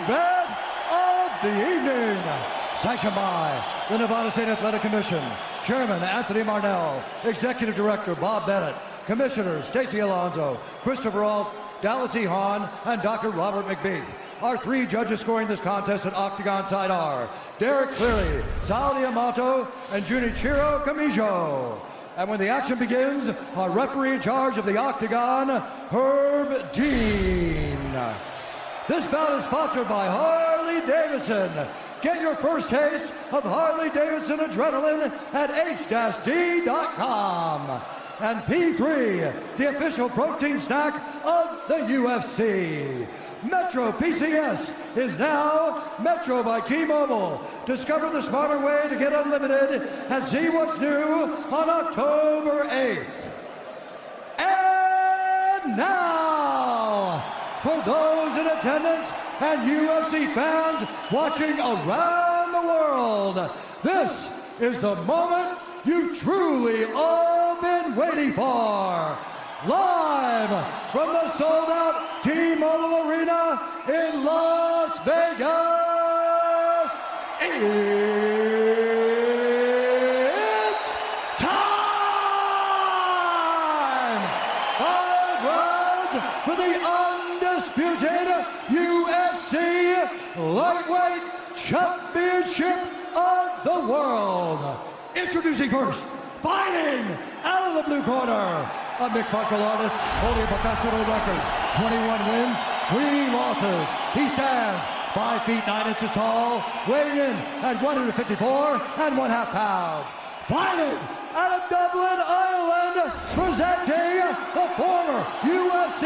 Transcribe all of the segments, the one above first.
event of the evening. Sanctioned by the Nevada State Athletic Commission, Chairman Anthony Marnell, Executive Director Bob Bennett, Commissioners Stacey Alonso, Christopher Alt, Dallas E. Hahn, and Dr. Robert McBeath. Our three judges scoring this contest at Octagon side are Derek Cleary, Sal Diamato, and Junichiro Kamijo. And when the action begins, our referee in charge of the Octagon, Herb Dean. This bout is sponsored by Harley-Davidson. Get your first taste of Harley-Davidson adrenaline at h-d.com. And P3, the official protein snack of the UFC. Metro PCS is now Metro by T-Mobile. Discover the smarter way to get unlimited and see what's new on October 8th. And now, for those in attendance and UFC fans watching around the world, this is the moment you've truly all been waiting for. Live from the sold-out T-Mobile Arena in Las Vegas, it's time! 5 rounds for the undisputed UFC Lightweight Championship of the World. Introducing first, fighting out of the blue corner, a mixed martial artist holding a professional record, 21 wins, 3 losses. He stands 5 feet 9 inches tall, weighing in at 154.5 pounds. Fighting out of Dublin, Ireland, presenting the former UFC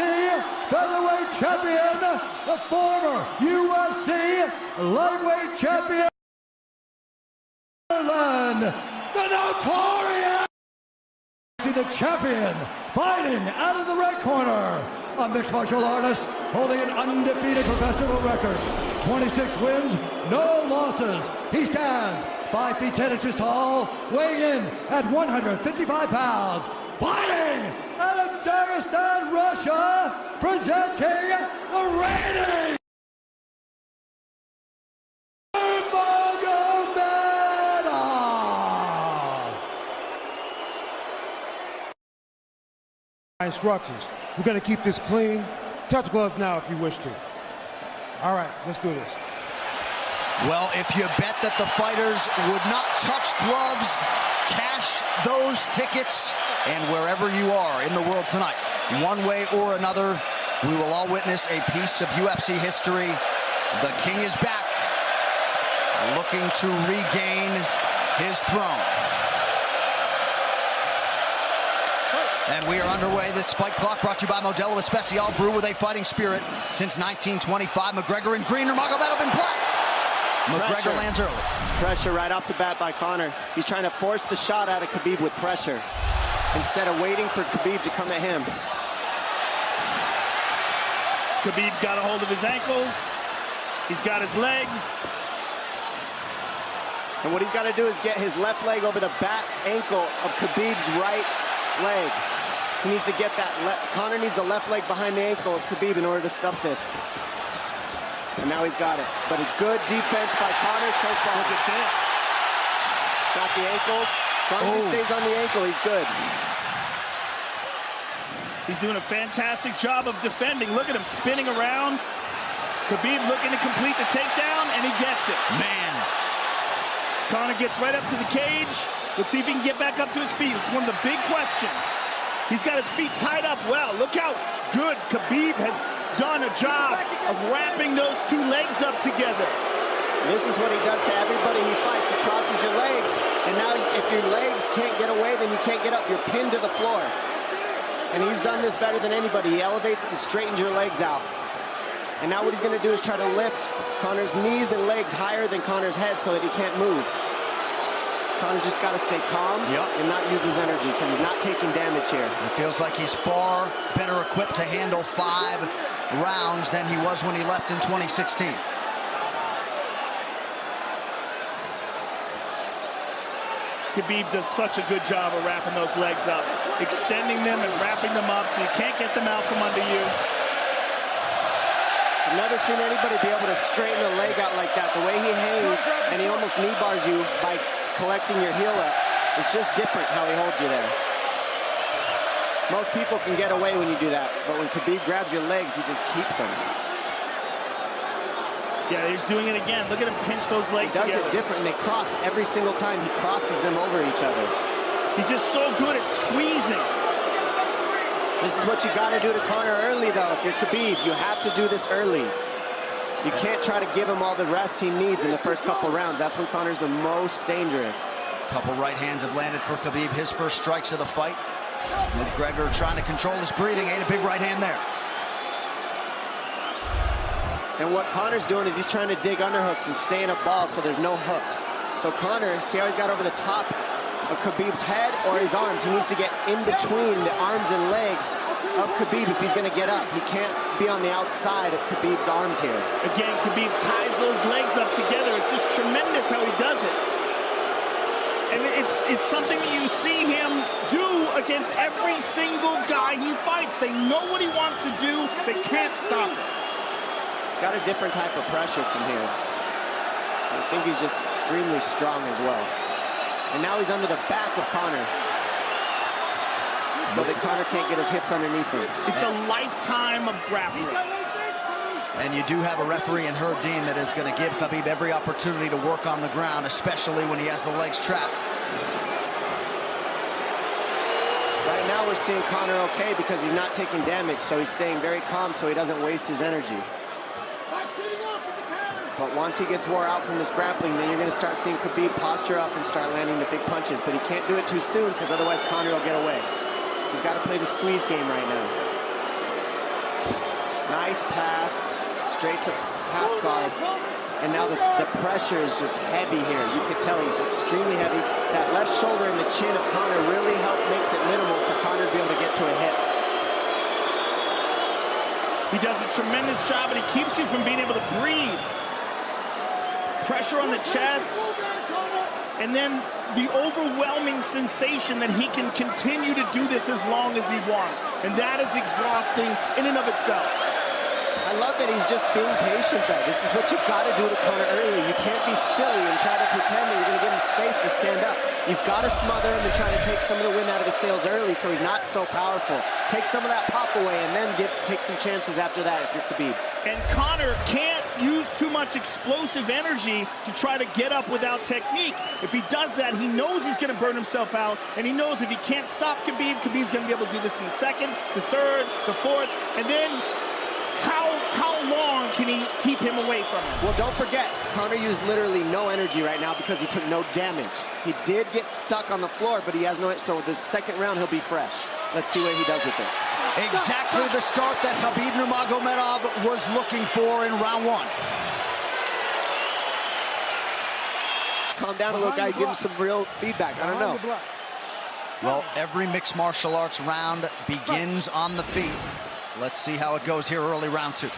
featherweight champion, the former UFC lightweight champion, Ireland, the notorious, the champion, fighting out of the red corner, a mixed martial artist holding an undefeated professional record, 26 wins, no losses. He stands 5 feet 10 inches tall, weighing in at 155 pounds. Fighting out of Dagestan, Russia, presenting the reigning Instructions. We're going to keep this clean. Touch gloves now if you wish to. All right, let's do this. Well, if you bet that the fighters would not touch gloves, cash those tickets, and wherever you are in the world tonight, one way or another, we will all witness a piece of UFC history. The King is back, looking to regain his throne. And we are underway. This fight clock brought to you by Modelo Especial, brew with a fighting spirit since 1925. McGregor in green, Nurmagomedov in black. McGregor lands early. Pressure right off the bat by Conor. He's trying to force the shot out of Khabib with pressure instead of waiting for Khabib to come at him. Khabib got a hold of his ankles. He's got his leg. And what he's got to do is get his left leg over the back ankle of Khabib's right leg. He needs to get that. Conor needs the left leg behind the ankle of Khabib in order to stuff this. And now he's got it. But a good defense by Conor so far. Look at this. Got the ankles. As long as he stays on the ankle, he's good. He's doing a fantastic job of defending. Look at him spinning around. Khabib looking to complete the takedown, and he gets it. Man. Conor gets right up to the cage. Let's see if he can get back up to his feet. It's one of the big questions. He's got his feet tied up well. Look how good Khabib has done a job of wrapping those two legs up together. This is what he does to everybody he fights. He crosses your legs, and now if your legs can't get away, then you can't get up. You're pinned to the floor. And he's done this better than anybody. He elevates and straightens your legs out. And now what he's going to do is try to lift Conor's knees and legs higher than Conor's head so that he can't move. Conor's just got to stay calm and not use his energy because he's not taking damage here. It feels like he's far better equipped to handle 5 rounds than he was when he left in 2016. Khabib does such a good job of wrapping those legs up, extending them and wrapping them up so you can't get them out from under you. I've never seen anybody be able to straighten the leg out like that. The way he hangs and he almost knee bars you by collecting your heel up. It's just different how he holds you there. Most people can get away when you do that, but when Khabib grabs your legs, he just keeps them. Yeah, he's doing it again. Look at him pinch those legs together. He does it different, and they cross every single time. He crosses them over each other. He's just so good at squeezing. This is what you got to do to Conor early, though. If you're Khabib, you have to do this early. You can't try to give him all the rest he needs in the first couple rounds. That's when Conor's the most dangerous. Couple right hands have landed for Khabib. His first strikes of the fight. McGregor trying to control his breathing. Ate a big right hand there. And what Conor's doing is he's trying to dig underhooks and stay in a ball so there's no hooks. So Conor, see how he's got over the top of Khabib's head or his arms? He needs to get in between the arms and legs of Khabib if he's going to get up. He can't be on the outside of Khabib's arms here. Again, Khabib ties those legs up together. It's just tremendous how he does it. And it's something that you see him do against every single guy he fights. They know what he wants to do. They can't stop it. He's got a different type of pressure from here. I think he's just extremely strong as well. And now he's under the back of Conor, so that Conor can't get his hips underneath him. It's a lifetime of grappling. And you do have a referee in Herb Dean that is going to give Khabib every opportunity to work on the ground, especially when he has the legs trapped. Right now we're seeing Conor okay because he's not taking damage, so he's staying very calm so he doesn't waste his energy. But once he gets wore out from this grappling, then you're going to start seeing Khabib posture up and start landing the big punches. But he can't do it too soon because otherwise Conor will get away. He's got to play the squeeze game right now. Nice pass, straight to half guard. And now the pressure is just heavy here. You can tell he's extremely heavy. That left shoulder and the chin of Conor really makes it minimal for Conor to be able to get to a hit. He does a tremendous job, and he keeps you from being able to breathe. Pressure on the chest, and then the overwhelming sensation that he can continue to do this as long as he wants. And that is exhausting in and of itself. I love that he's just being patient, though. This is what you've got to do to Conor early. You can't be silly and try to pretend that you're going to give him space to stand up. You've got to smother him and try to take some of the wind out of his sails early so he's not so powerful. Take some of that pop away and then take some chances after that if you're Khabib. And Conor can't use too much explosive energy to try to get up without technique. If he does that, he knows he's going to burn himself out, and he knows if he can't stop Khabib, Khabib's going to be able to do this in the second, the third, the fourth, and then how long can he keep him away from him? Well, don't forget, Conor used literally no energy right now because he took no damage. He did get stuck on the floor, but he has no, so this second round he'll be fresh. Let's see what he does with it. Exactly the start that Khabib Nurmagomedov was looking for in round one. Calm down a little, guy. Give him some real feedback. I don't know. Well, every mixed martial arts round begins on the feet. Let's see how it goes here early round two.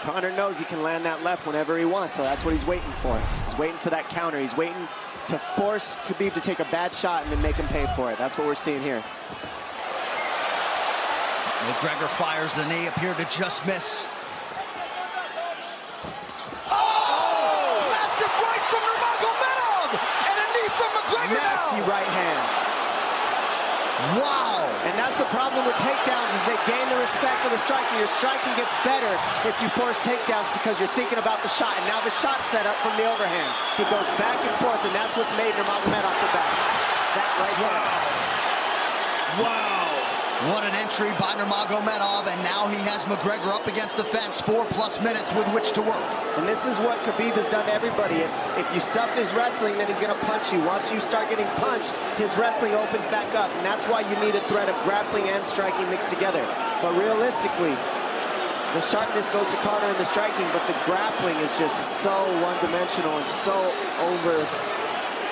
Conor knows he can land that left whenever he wants, so that's what he's waiting for. He's waiting for that counter. He's waiting to force Khabib to take a bad shot and then make him pay for it. That's what we're seeing here. McGregor fires the knee, appeared to just miss. Oh! Massive right from Nurmagomedov! And a knee from McGregor now! Nasty right hand. Wow! And that's the problem with takedowns is they gain the respect of the striker. Your striking gets better if you force takedowns because you're thinking about the shot. And now the shot set up from the overhand. He goes back and forth, and that's what's made Nurmagomedov the best. That right hand. Wow. What an entry by Nurmagomedov, and now he has McGregor up against the fence, 4+ minutes with which to work. And this is what Khabib has done to everybody. If you stuff his wrestling, then he's going to punch you. Once you start getting punched, his wrestling opens back up, and that's why you need a threat of grappling and striking mixed together. But realistically, the sharpness goes to Conor in the striking, but the grappling is just so one-dimensional and so over.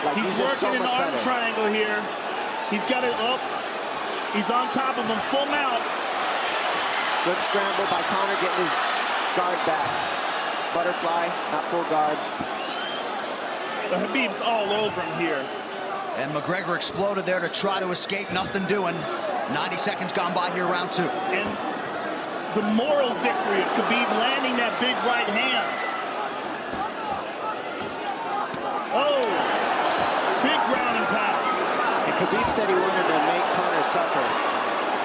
Like He's just so working much an arm better. triangle here. He's got it up. He's on top of him, full mount. Good scramble by Conor, getting his guard back. Butterfly, not full guard. The Khabib's all over him here. And McGregor exploded there to try to escape, nothing doing. 90 seconds gone by here, round two. And the moral victory of Khabib landing that big right hand. Oh, big ground and pound. And Khabib said he wanted to make Conor suffer.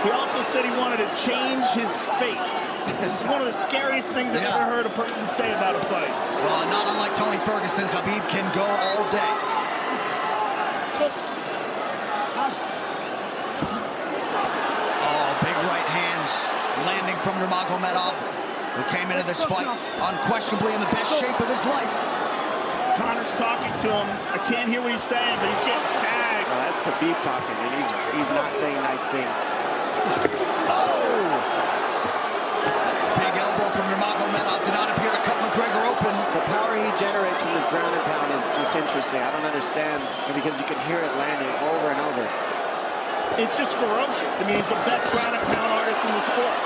He also said he wanted to change his face. This is one of the scariest things I've ever heard a person say about a fight. Well, not unlike Tony Ferguson, Khabib can go all day. Oh, big right hands landing from Nurmagomedov, who came into this fight unquestionably in the best shape of his life. Conor's talking to him. I can't hear what he's saying, but he's getting tagged. Well, that's Khabib talking, and he's not saying nice things. Oh! Big elbow from Nurmagomedov did not appear to cut McGregor open. The power he generates from this ground and pound is just interesting. I don't understand, because you can hear it landing over and over. It's just ferocious. I mean, he's the best ground and pound artist in the sport.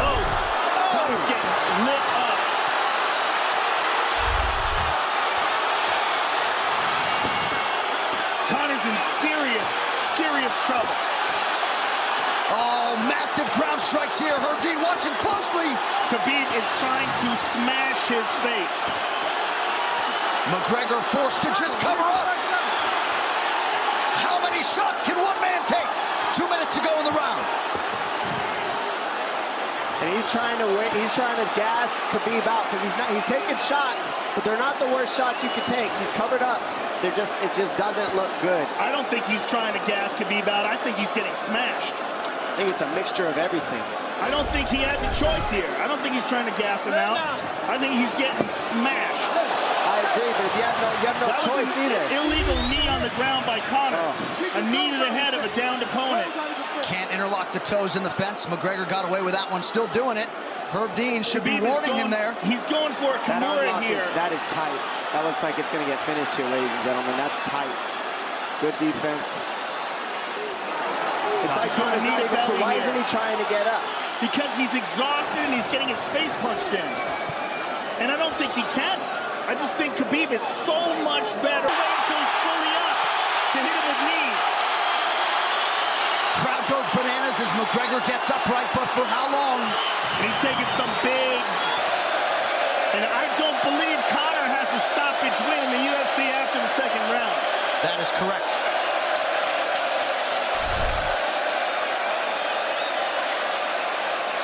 Oh! Conor's getting lit up. Conor's in serious trouble. Oh, massive ground strikes here. Herb Dean watching closely. Khabib is trying to smash his face. McGregor forced to just cover up. How many shots can one man take? 2 minutes to go in the round. And he's trying to gas Khabib out, because he's taking shots, but they're not the worst shots you could take. He's covered up. It just doesn't look good. I don't think he's trying to gas Khabib out. I think he's getting smashed. I think it's a mixture of everything. I don't think he has a choice here. I don't think he's trying to gas him out. I think he's getting smashed. I agree, but you have no choice either. Illegal knee on the ground by Conor. A knee to the head of a downed opponent. Can't interlock the toes in the fence. McGregor got away with that one, still doing it. Herb Dean should be warning him there. He's going for a Kimura here. That is tight. That looks like it's going to get finished here, ladies and gentlemen. That's tight. Good defense. It's like Conor's not even sure. Why isn't he trying to get up? Because he's exhausted and he's getting his face punched in. And I don't think he can. I just think Khabib is so much better. Wait until he's fully up to hit him with knees. Crowd goes bananas as McGregor gets upright, but for how long? And he's taking some big... And I don't believe Conor has a stoppage win in the UFC after the second round. That is correct.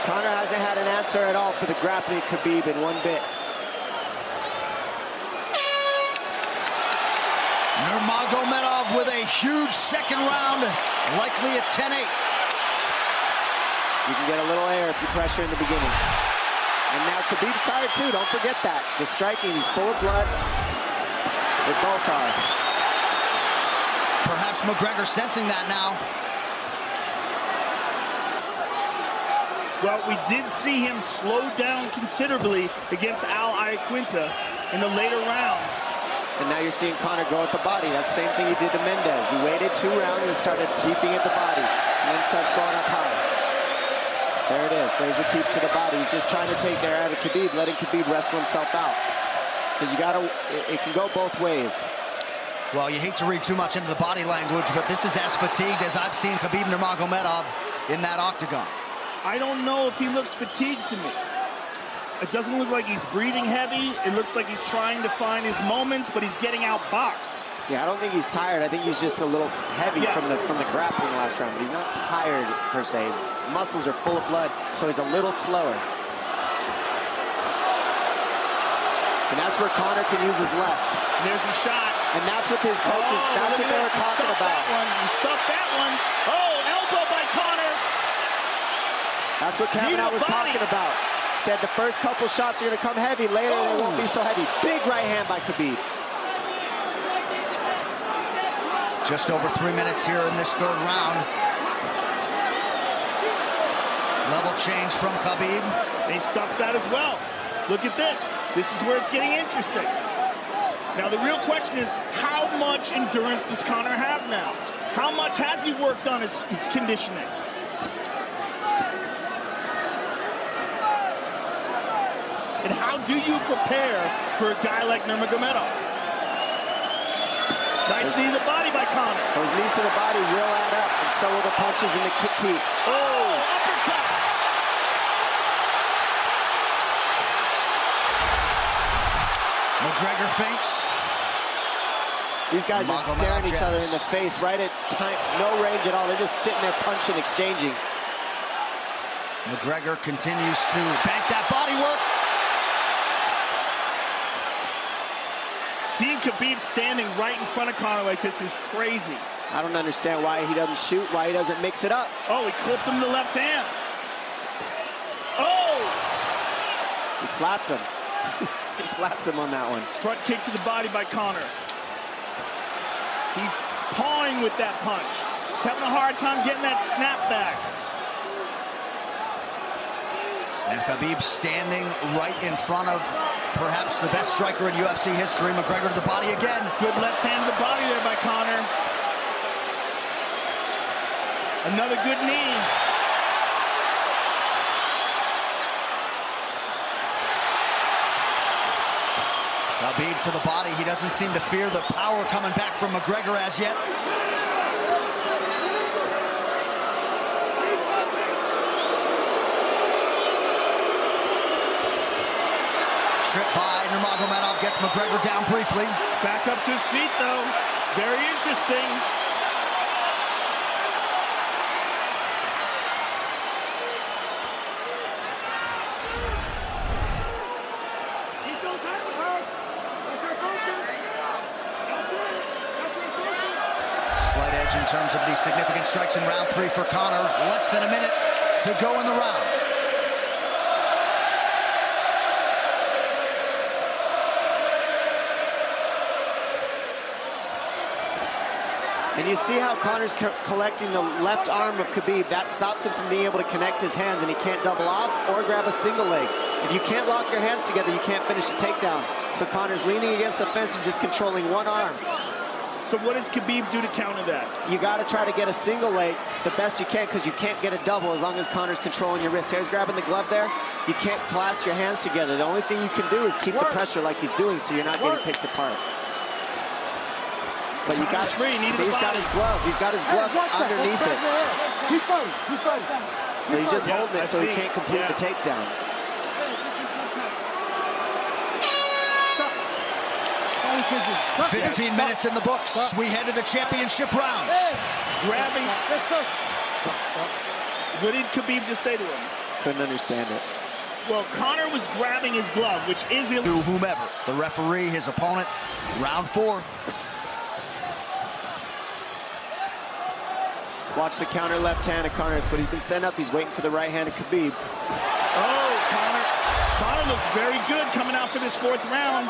Conor hasn't had an answer at all for the grappling Khabib in one bit. Nurmagomedov with a huge second round, likely a 10-8. You can get a little air if you pressure in the beginning. And now Khabib's tired too, don't forget that. The striking, he's full of blood. They both are. Perhaps McGregor sensing that now. Well, we did see him slow down considerably against Al Iaquinta in the later rounds. And now you're seeing Conor go at the body. That's the same thing he did to Mendez. He waited 2 rounds and started teeping at the body, and then starts going up high. There it is. There's the teeps to the body. He's just trying to take air out of Khabib, letting Khabib wrestle himself out. Because you gotta, it can go both ways. Well, you hate to read too much into the body language, but this is as fatigued as I've seen Khabib Nurmagomedov in that octagon. I don't know if he looks fatigued to me. It doesn't look like he's breathing heavy. It looks like he's trying to find his moments, but he's getting outboxed. Yeah, I don't think he's tired. I think he's just a little heavy from the grappling last round, but he's not tired per se. His muscles are full of blood, so he's a little slower. And that's where Conor can use his left. There's the shot. And that's what his coaches, that's what they were talking about. He stuffed that one. Oh, elbow by Conor. That's what Kavanaugh was talking about. Said the first couple shots are going to come heavy. Later, they won't be so heavy. Big right hand by Khabib. Just over 3 minutes here in this third round. Level change from Khabib. They stuffed that as well. Look at this. This is where it's getting interesting. Now, the real question is, how much endurance does Conor have now? How much has he worked on his conditioning? And how do you prepare for a guy like Nurmagomedov? Nice knee to the body by Conor. Those knees to the body will add up, and so will the punches and the kick teeps. Oh, uppercut. McGregor feints. These guys are staring each other in the face, right at time, no range at all. They're just sitting there punching, exchanging. McGregor continues to bank that body work. Seeing Khabib standing right in front of Conor like this is crazy. I don't understand why he doesn't shoot, why he doesn't mix it up. Oh, he clipped him the left hand. Oh! He slapped him. He slapped him on that one. Front kick to the body by Conor. He's pawing with that punch. He's having a hard time getting that snap back. And Khabib standing right in front of perhaps the best striker in UFC history. McGregor to the body again. Good left hand to the body there by Conor. Another good knee. Khabib to the body. He doesn't seem to fear the power coming back from McGregor as yet. Trip by Nurmagomedov gets McGregor down briefly. Back up to his feet, though. Very interesting. Slight edge in terms of these significant strikes in round 3 for Conor. Less than a minute to go in the round. And you see how Conor's collecting the left arm of Khabib. That stops him from being able to connect his hands, and he can't double off or grab a single leg. If you can't lock your hands together, you can't finish a takedown. So Conor's leaning against the fence and just controlling one arm. So what does Khabib do to counter that? You got to try to get a single leg the best you can, because you can't get a double as long as Conor's controlling your wrist. Here's grabbing the glove there. You can't clasp your hands together. The only thing you can do is keep the pressure like he's doing, so you're not getting picked apart. But you got free. See, he's got his glove. He's got his glove underneath it. Keep fighting. Keep fighting. So he's just holding it so he can't complete the takedown. Stop. 15 minutes in the books. We head to the championship rounds. Grabbing. What did Khabib just say to him? Couldn't understand it. Well, Conor was grabbing his glove, which is illegal. To whomever, the referee, his opponent, round 4. Watch the counter left hand of Conor. It's what he's been sent up. He's waiting for the right hand of Khabib. Oh, Conor looks very good coming out for this 4th round.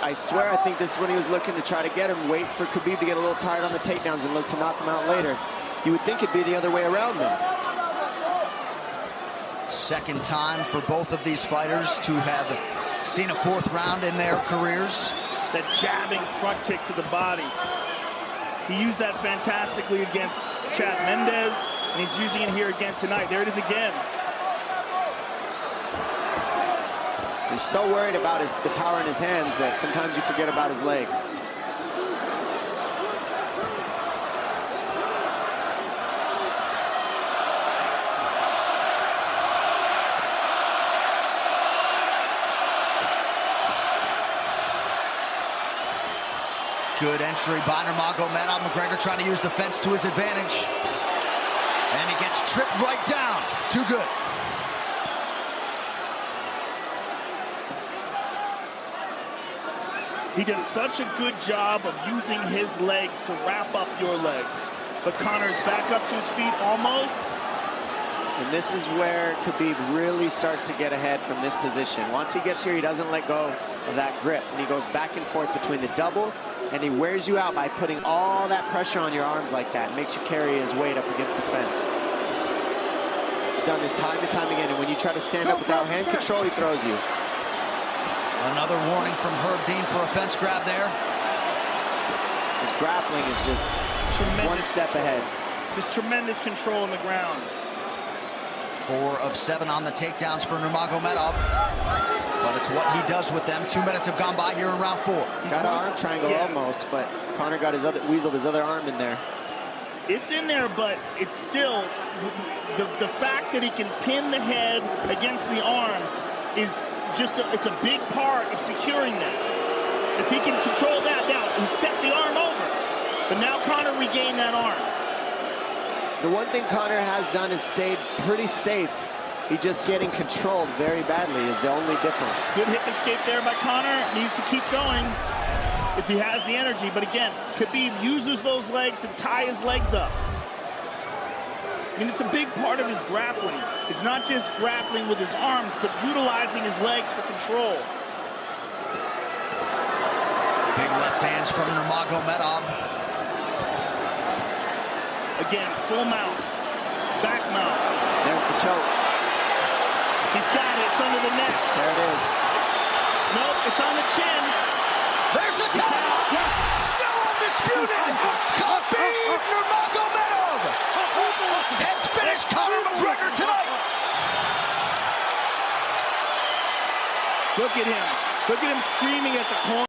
I swear, I think this is when he was looking to try to get him, wait for Khabib to get a little tired on the takedowns and look to knock him out later. You would think it'd be the other way around, though. Second time for both of these fighters to have seen a 4th round in their careers. That jabbing front kick to the body. He used that fantastically against Chad Mendes, and he's using it here again tonight. There it is again. He's so worried about the power in his hands that sometimes you forget about his legs. Good entry by Nurmagomedov. McGregor trying to use the fence to his advantage. And he gets tripped right down. Too good. He does such a good job of using his legs to wrap up your legs. But Conor's back up to his feet almost. And this is where Khabib really starts to get ahead from this position. Once he gets here, he doesn't let go of that grip. And he goes back and forth between the double, and he wears you out by putting all that pressure on your arms like that. It makes you carry his weight up against the fence. He's done this time and time again, and when you try to stand up without hand control, he throws you. Another warning from Herb Dean for a fence grab there. His grappling is just one step ahead. Just tremendous control on the ground. 4 of 7 on the takedowns for Nurmagomedov. But it's what he does with them. 2 minutes have gone by here in round 4. Got an arm triangle almost, but Conor got weaseled his other arm in there. It's in there, but it's still the fact that he can pin the head against the arm is just it's a big part of securing that. If he can control that, now he stepped the arm over. But now Conor regained that arm. The one thing Conor has done is stayed pretty safe. He's just getting controlled very badly is the only difference. Good hip escape there by Conor. Needs to keep going if he has the energy. But again, Khabib uses those legs to tie his legs up. I mean, it's a big part of his grappling. It's not just grappling with his arms, but utilizing his legs for control. Big left hands from Nurmagomedov. Again, full mount, back mount. There's the choke. He's got it, it's under the neck. There it is. Nope, it's on the chin. There's the tap. Still undisputed. Khabib Nurmagomedov has finished Conor McGregor tonight. Look at him. Look at him screaming at the corner.